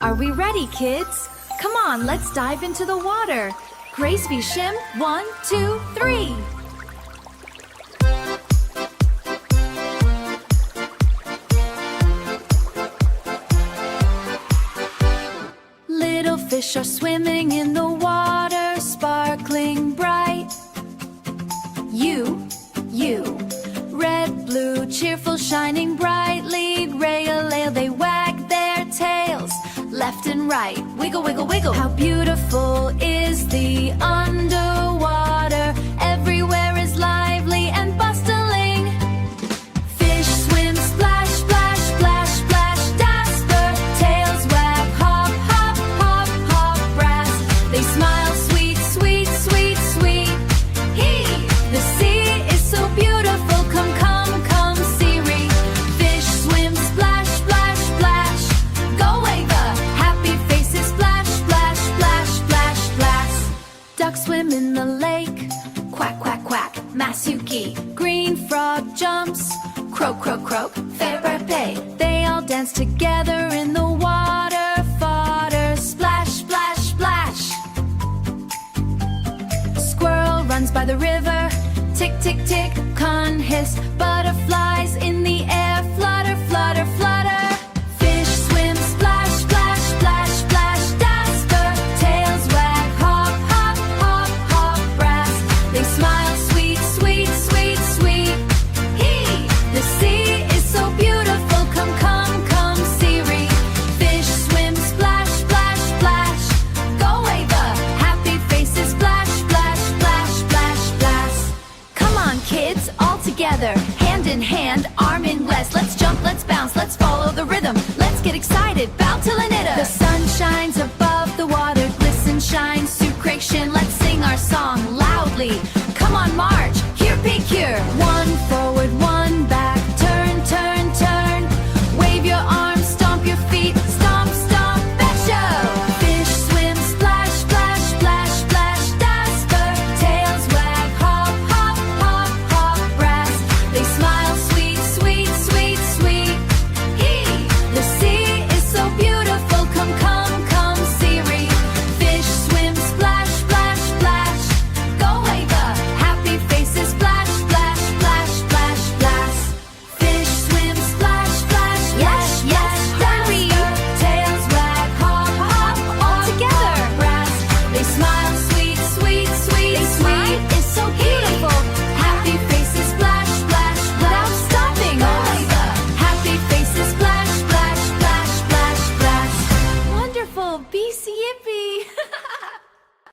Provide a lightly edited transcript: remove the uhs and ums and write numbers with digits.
Are we ready, kids? Come on, let's dive into the water. Grace v. Shim, 1, 2, 3. Little fish are swimming in the water, sparkling bright. You, red, blue, cheerful, shining brightly. Gray-a-lale, they wag their tails left and right, wiggle, wiggle, wiggle. How beautiful is the underwater. Everywhere is lively and bustling. Fish swim, splash, splash, splash, splash, dasper. Tails wag, hop, hop, hop, hop, brass. They smile, sweet, sweet, sweet, sweet. The sea is so beautiful. Come, come, come, see-ree. Fish swim, splash, splash, splash. Go wave a happy faces, splash, splash, splash, splash, splash. Ducks swim in the lake, quack, quack, quack, Masuki. Green frog jumps, croak, croak, croak, Fairy. They all dance together in the water, fodder, splash, splash, splash. Squirrel runs by the river, tick, tick, tick, con hiss. Butterflies in the air, flutter, flutter, flutter. Fish swim, splash, splash, splash, splash, dasper. Tails wag, hop, hop, hop, hop, brass. They smile, sweet, sweet, sweet, sweet. The sea is so beautiful. Come, come, come, see-ree. Fish swim, splash, splash, splash. Go wave a happy faces, splash, splash, splash, splash, splash. Come on, kids, all together, hand in hand, arm in west. Let's jump, let's bounce, let's follow the rhythm. Let's get excited, bow till an The sun shines above the water, glisten, shine, sucration. Let's sing our song loudly. Come on, march, here, peek here. One forward, one back, turn, turn, turn. Wave your arms, stomp your feet, stomp, stomp, betcha. Fish swim, splash, splash, splash, splash, dasper. Tails wag, hop, hop, hop, hop, brass. They smile, sweet, sweet, sweet, sweet. The sea is so beautiful. Come, come, come, see-ree. Fish swim, splash, splash, splash. Go wave a happy faces, splash, splash, splash, splash, splash. Fish swim, splash, splash, splash, yes, hurry. Tails wag, hop, hop, all together, brass. They smile, sweet, sweet, sweet, sweet. It's so beautiful. Happy faces, splash, splash, without stopping. Go wave a happy faces, splash, splash, splash, splash, splash. Wonderful, be yippee.